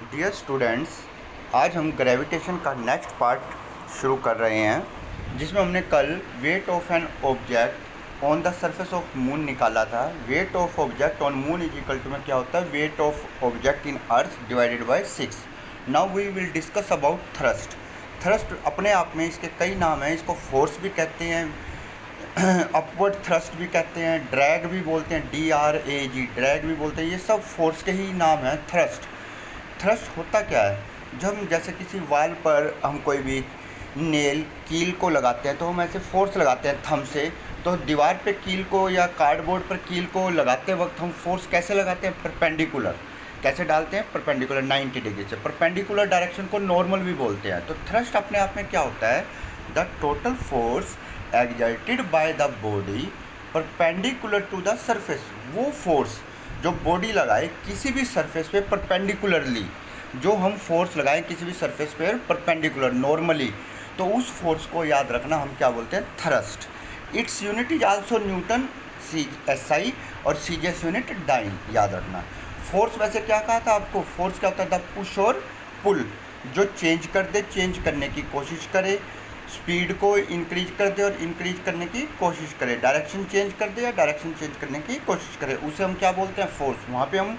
Dear students, आज हम gravitation का नेक्स्ट पार्ट शुरू कर रहे हैं, जिसमें हमने कल weight of an object on the surface of moon निकाला था। Weight of object on moon is equal to में क्या होता है, weight of object in earth divided by 6। Now we will discuss about thrust. Thrust अपने आप में इसके कई नाम हैं। इसको फोर्स भी कहते हैं, अपवर्ड थ्रस्ट भी कहते हैं, ड्रैग भी बोलते हैं, DRAG ड्रैग भी बोलते हैं। ये सब फोर्स के ही नाम हैं। थ्रस्ट होता क्या है, जब हम जैसे किसी वाल पर हम कोई भी नेल कील को लगाते हैं तो हम ऐसे फोर्स लगाते हैं थंब से। तो दीवार पे कील को या कार्डबोर्ड पर कील को लगाते वक्त हम फोर्स कैसे लगाते हैं, परपेंडिकुलर। कैसे डालते हैं, परपेंडिकुलर 90 डिग्री से। परपेंडिकुलर डायरेक्शन को नॉर्मल भी बोलते हैं। तो थ्रस्ट अपने आप में क्या होता है, the total force exerted by the body perpendicular to the surface. वो फोर्स जो बॉडी लगाए किसी भी सरफेस पे परपेंडिकुलरली, जो हम फोर्स लगाएं किसी भी सरफेस पे परपेंडिकुलर नॉर्मली, तो उस फोर्स को याद रखना हम क्या बोलते हैं, thrust. Its unit is also Newton, SI, और CGS यूनिट डाइन, याद रखना। फोर्स वैसे क्या कहा था आपको, फोर्स क्या होता है, द पुश और पुल, जो चेंज कर दे, चेंज करने की कोशिश करे, स्पीड को इंक्रीज कर दे और इंक्रीज करने की कोशिश करे, डायरेक्शन चेंज कर दे या डायरेक्शन चेंज करने की कोशिश करे, उसे हम क्या बोलते हैं, फोर्स। वहाँ पे हम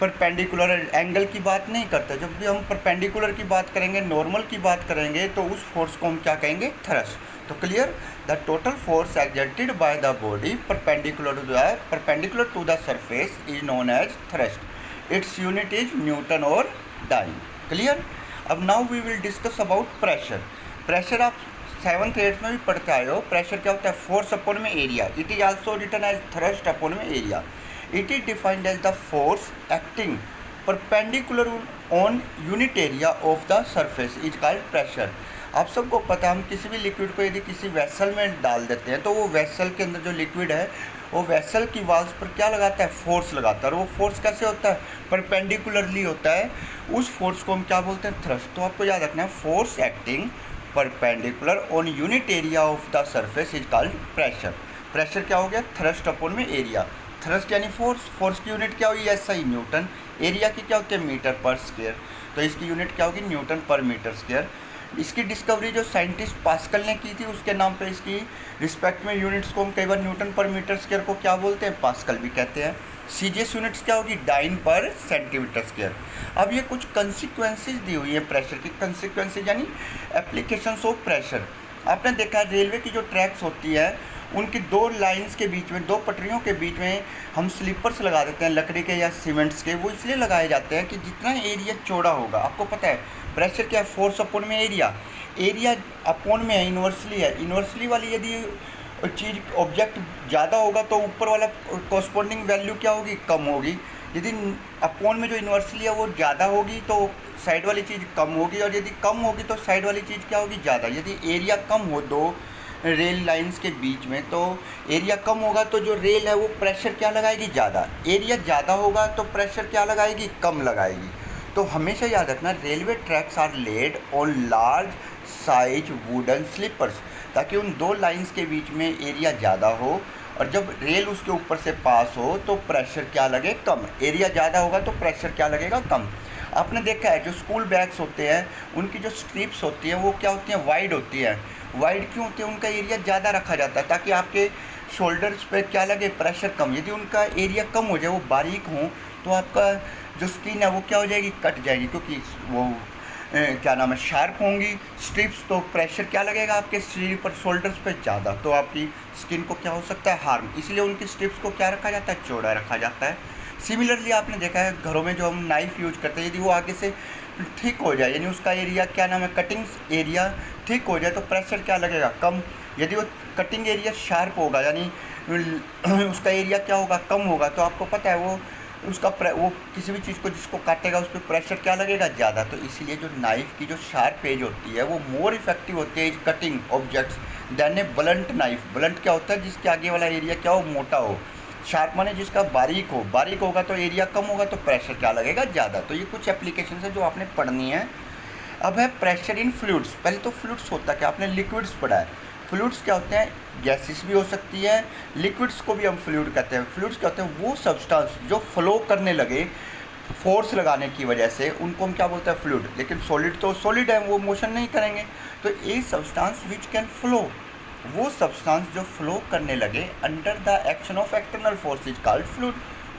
परपेंडिकुलर एंगल की बात नहीं करते। जब भी हम परपेंडिकुलर की बात करेंगे, नॉर्मल की बात करेंगे, तो उस फोर्स को हम क्या कहेंगे, थ्रस्ट। तो clear, the total force exerted by the body perpendicular to the surface is known as thrust. Its unit is newton और डाइन। क्लियर। अब now we will discuss about pressure. Pressure आप 7th 8th में भी पढ़ते आए हो। Pressure क्या होता है, फोर्स अपॉन में area. It is also written as thrust upon में area. It is defined as the force acting perpendicular on unit area of the surface is called pressure. आप सबको पता है, हम किसी भी लिक्विड को यदि किसी वेसल में डाल देते हैं तो वो वेसल के अंदर जो लिक्विड है वो वेसल की वॉल्स पर क्या लगाता है, फोर्स लगाता है। और वो फोर्स कैसे होता है, परपेंडिकुलरली होता है। उस फोर्स को हम क्या बोलते हैं, थ्रस्ट। तो आपको याद रखना है, force acting perpendicular on unit area of the surface is called pressure. Pressure क्या हो गया, थ्रस्ट अपॉन में एरिया। थ्रस्ट यानी फोर्स, फोर्स की यूनिट क्या होगी, SI न्यूटन। एरिया की क्या होती है, मीटर पर स्क्वायर, तो इसकी यूनिट क्या होगी, न्यूटन पर मीटर स्क्वायर। इसकी डिस्कवरी जो साइंटिस्ट पास्कल ने की थी, उसके नाम पे इसकी रिस्पेक्ट में यूनिट्स को हम कई बार न्यूटन पर मीटर स्क्वायर को क्या बोलते हैं, पास्कल भी कहते हैं। CGS यूनिट्स क्या होगी, डाइन पर सेंटीमीटर स्क्वायर। अब ये कुछ कंसिक्वेंसेज दी हुई है प्रेशर की। कंसिक्वेंसेज यानी एप्लीकेशंस ऑफ प्रेशर। आपने देखा है रेलवे की जो ट्रैक्स होती है, उनकी दो लाइंस के बीच में, दो पटरियों के बीच में हम स्लीपर्स लगा देते हैं लकड़ी के या सीमेंट्स के। वो इसलिए लगाए जाते हैं कि जितना एरिया चौड़ा होगा, आपको पता है प्रेशर क्या है, फोर्स अपॉन में एरिया। एरिया अपॉन में है, इन्वर्सली है। इन्वर्सली वाली यदि चीज़ ऑब्जेक्ट ज़्यादा होगा तो ऊपर वाला कॉरस्पॉन्डिंग वैल्यू क्या होगी, कम होगी। यदि अपॉन में जो इन्वर्सली है वो ज़्यादा होगी तो साइड वाली चीज़ कम होगी, और यदि कम होगी तो साइड वाली चीज़ क्या होगी, ज़्यादा। यदि एरिया कम हो दो रेल लाइंस के बीच में, तो एरिया कम होगा तो जो रेल है वो प्रेशर क्या लगाएगी, ज़्यादा। एरिया ज़्यादा होगा तो प्रेशर क्या लगाएगी, कम लगाएगी। तो हमेशा याद रखना, railway tracks are laid on large size wooden sleepers, ताकि उन दो लाइंस के बीच में एरिया ज़्यादा हो, और जब रेल उसके ऊपर से पास हो तो प्रेशर क्या लगे, कम। एरिया ज़्यादा होगा तो प्रेशर क्या लगेगा, कम। आपने देखा है जो स्कूल बैग्स होते हैं, उनकी जो स्ट्रिप्स होती हैं वो क्या होती हैं, वाइड होती है। वाइड क्यों होती है, उनका एरिया ज़्यादा रखा जाता है ताकि आपके शोल्डर्स पे क्या लगे, प्रेशर कम। यदि उनका एरिया कम हो जाए, वो बारीक हो, तो आपका जो स्किन है वो क्या हो जाएगी, कट जाएगी, क्योंकि वो क्या नाम है, शार्प होंगी स्ट्रिप्स, तो प्रेशर क्या लगेगा आपके शरीर पर, शोल्डर्स पे ज़्यादा, तो आपकी स्किन को क्या हो सकता है, हार्म। इसलिए उनकी स्ट्रिप्स को क्या रखा जाता है, चौड़ा रखा जाता है। सिमिलरली आपने देखा है घरों में जो हम नाइफ़ यूज करते हैं, यदि वो आगे से ठीक हो जाए, यानी उसका एरिया क्या नाम है, कटिंग एरिया ठीक हो जाए, तो प्रेशर क्या लगेगा, कम। यदि वो कटिंग एरिया शार्प होगा, यानी उसका एरिया क्या होगा, कम होगा, तो आपको पता है वो वो किसी भी चीज़ को जिसको काटेगा उस पर प्रेशर क्या लगेगा, ज़्यादा। तो इसलिए जो नाइफ़ की जो शार्प एज होती है वो मोर इफेक्टिव होती है कटिंग ऑब्जेक्ट्स देन ए ब्लंट नाइफ। ब्लंट क्या होता है, जिसके आगे वाला एरिया क्या हो, मोटा हो। शार्प माने जिसका बारीक हो, बारीक होगा तो एरिया कम होगा तो प्रेशर क्या लगेगा, ज़्यादा। तो ये कुछ एप्लीकेशन है जो आपने पढ़नी है। अब है प्रेशर इन फ्लूइड्स। पहले तो फ्लूइड्स होता है क्या, आपने लिक्विड्स पढ़ा है। फ्लूइड्स क्या होते हैं, गैसेस भी हो सकती है, लिक्विड्स को भी हम फ्लूइड कहते हैं। फ्लूइड्स क्या होते हैं, वो सब्सटेंस जो फ्लो करने लगे फोर्स लगाने की वजह से उनको हम क्या बोलते हैं, फ्लूइड। लेकिन सॉलिड तो सॉलिड है, वो मोशन नहीं करेंगे। तो a substance which can flow, वो सब्सटेंस जो फ्लो करने लगे under the action of external force is called fluid.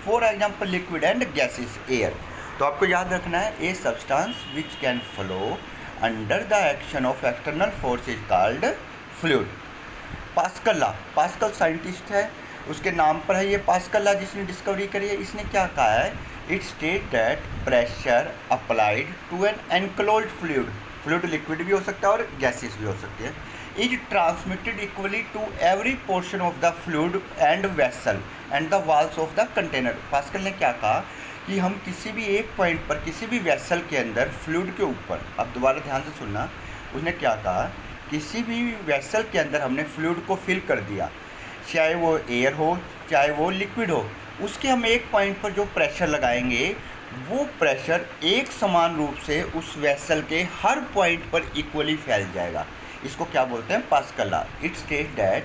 For example liquid and gases, air. तो आपको याद रखना है, a substance which can flow under the action of external force is called fluid. Pascal law, pascal scientist है, उसके नाम पर है ये पास्कल लॉ जिसने डिस्कवरी करी है। इसने क्या कहा है, it state that pressure applied to an enclosed fluid, fluid liquid भी हो सकता है और गैसेस भी हो सकती है, is transmitted equally to every portion of the fluid and vessel and the walls of the container. Pascal ने क्या कहा कि हम किसी भी एक पॉइंट पर किसी भी वेसल के अंदर फ्लूइड के ऊपर, अब दोबारा ध्यान से सुनना, उसने क्या कहा, किसी भी वेसल के अंदर हमने फ्लूइड को फिल कर दिया, चाहे वो एयर हो चाहे वो लिक्विड हो, उसके हम एक पॉइंट पर जो प्रेशर लगाएंगे वो प्रेशर एक समान रूप से उस वेसल के हर पॉइंट पर इक्वली फैल जाएगा। इसको क्या बोलते हैं, Pascal law. It state that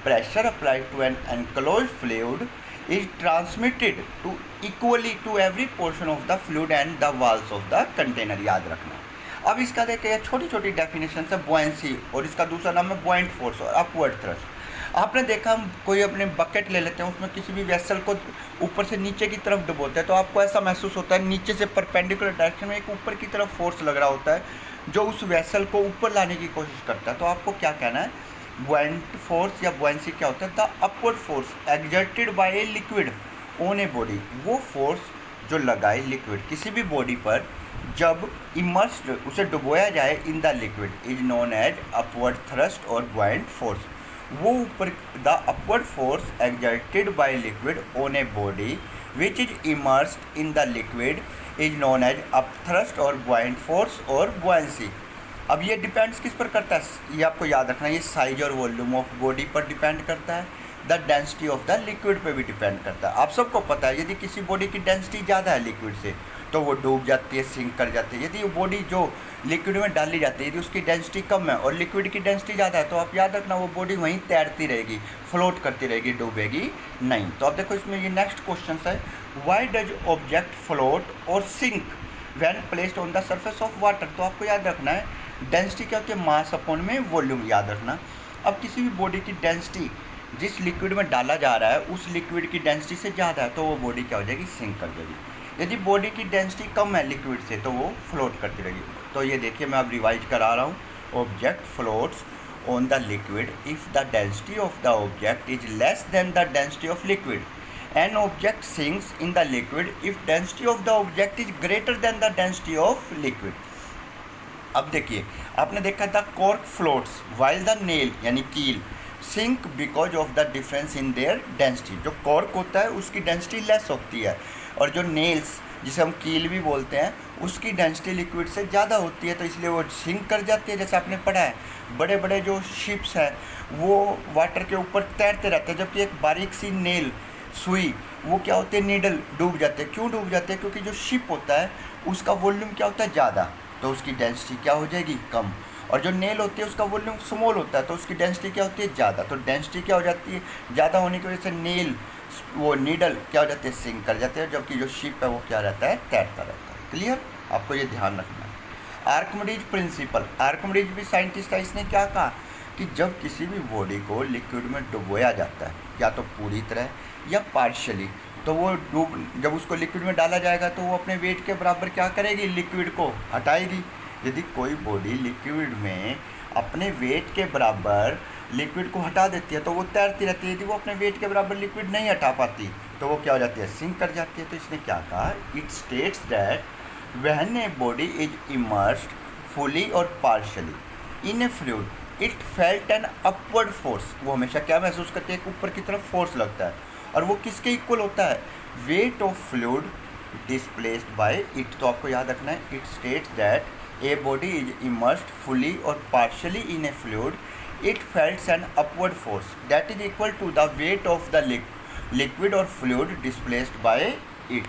pressure applied to an enclosed fluid is transmitted to equally to every portion of the fluid and the walls of the container. याद रखना। अब इसका देखिए छोटी छोटी डेफिनेशन है, बुआयंसी, और इसका दूसरा नाम है बुआयंट फोर्स और अपवर्ड थ्रस्ट। आपने देखा, हम कोई अपने बकेट ले लेते हैं, उसमें किसी भी वेसल को ऊपर से नीचे की तरफ डुबोते हैं, तो आपको ऐसा महसूस होता है नीचे से परपेंडिकुलर डायरेक्शन में एक ऊपर की तरफ फोर्स लग रहा होता है जो उस वेसल को ऊपर लाने की कोशिश करता है। तो आपको क्या कहना है, बुआयंट फोर्स या बुआयंसी क्या होता है, the upward force exerted bye a liquid on a body, वो फोर्स जो लगाए लिक्विड किसी भी बॉडी पर जब इमर्स्ड, उसे डुबोया जाए in the liquid, is known as upward thrust और बुआयंट फोर्स। वो ऊपर, the upward force exerted by liquid on a body which is immersed in the liquid is known as up thrust और buoyant force और बुआयंसी। अब ये depends किस पर करता है, ये आपको याद रखना है, ये साइज और वॉल्यूम ऑफ बॉडी पर डिपेंड करता है, the density of the liquid पे भी डिपेंड करता है। आप सबको पता है, यदि किसी बॉडी की डेंसिटी ज़्यादा है लिक्विड से तो वो डूब जाती है, सिंक कर जाती है। यदि वो बॉडी जो लिक्विड में डाली जाती है, यदि उसकी डेंसिटी कम है और लिक्विड की डेंसिटी ज़्यादा है, तो आप याद रखना वो बॉडी वहीं तैरती रहेगी, फ्लोट करती रहेगी, डूबेगी नहीं। तो अब देखो इसमें ये नेक्स्ट क्वेश्चन है, व्हाई डज ऑब्जेक्ट फ्लोट और sink when placed on the surface of water. तो आपको याद रखना है, डेंसिटी क्या होती है, मास अपॉन में वॉल्यूम, याद रखना। अब किसी भी बॉडी की डेंसिटी जिस लिक्विड में डाला जा रहा है उस लिक्विड की डेंसिटी से ज़्यादा है तो वो बॉडी क्या हो जाएगी, सिंक कर जाएगी। यदि बॉडी की डेंसिटी कम है लिक्विड से तो वो फ्लोट करती रहेगी। तो ये देखिए मैं अब रिवाइज करा रहा हूँ, object floats on the liquid if the density of the object is less than the density of liquid, an object sinks in the liquid if density of the object is greater than the density of liquid. अब देखिए, आपने देखा था cork floats while the nail यानी कील sink because of the difference in their density. जो cork होता है उसकी डेंसिटी लेस होती है और जो नेल्स जिसे हम कील भी बोलते हैं उसकी डेंसिटी लिक्विड से ज़्यादा होती है, तो इसलिए वो सिंक कर जाती है। जैसे आपने पढ़ा है, बड़े बड़े जो शिप्स हैं वो वाटर के ऊपर तैरते रहते हैं, जबकि एक बारीक सी नेल सुई वो क्या होते हैं, नीडल, डूब जाते हैं। क्यों डूब जाते हैं, क्योंकि जो शिप होता है उसका वॉल्यूम क्या होता है, ज़्यादा, तो उसकी डेंसिटी क्या हो जाएगी, कम। और जो नेल होती है उसका वॉल्यूम स्मॉल होता है तो उसकी डेंसिटी क्या होती है, ज़्यादा। तो डेंसिटी क्या हो जाती है, ज़्यादा होने की वजह से नेल, वो नीडल क्या हो जाते हैं, सिंक कर जाते हैं, जबकि जो शिप है वो क्या रहता है, तैरता रहता है। क्लियर, आपको ये ध्यान रखना है। आर्किमिडीज प्रिंसिपल, आर्किमिडीज भी साइंटिस्ट है, इसने क्या कहा कि जब किसी भी बॉडी को लिक्विड में डुबोया जाता है या तो पूरी तरह या पार्शली, तो वो जब उसको लिक्विड में डाला जाएगा तो वो अपने वेट के बराबर क्या करेगी, लिक्विड को हटाएगी। यदि कोई बॉडी लिक्विड में अपने वेट के बराबर लिक्विड को हटा देती है तो वो तैरती रहती है। यदि वो अपने वेट के बराबर लिक्विड नहीं हटा पाती तो वो क्या हो जाती है, सिंक कर जाती है। तो इसने क्या कहा, it states that when a body is immersed fully और partially in a fluid it felt an upward force. वो हमेशा क्या महसूस करती है, ऊपर की तरफ फोर्स लगता है, और वो किसके इक्वल होता है, weight of fluid displaced by it. तो आपको याद रखना है, it states that a body is immersed fully or partially in a fluid, it felt an upward force that is equal to the weight of the liquid or fluid displaced by it.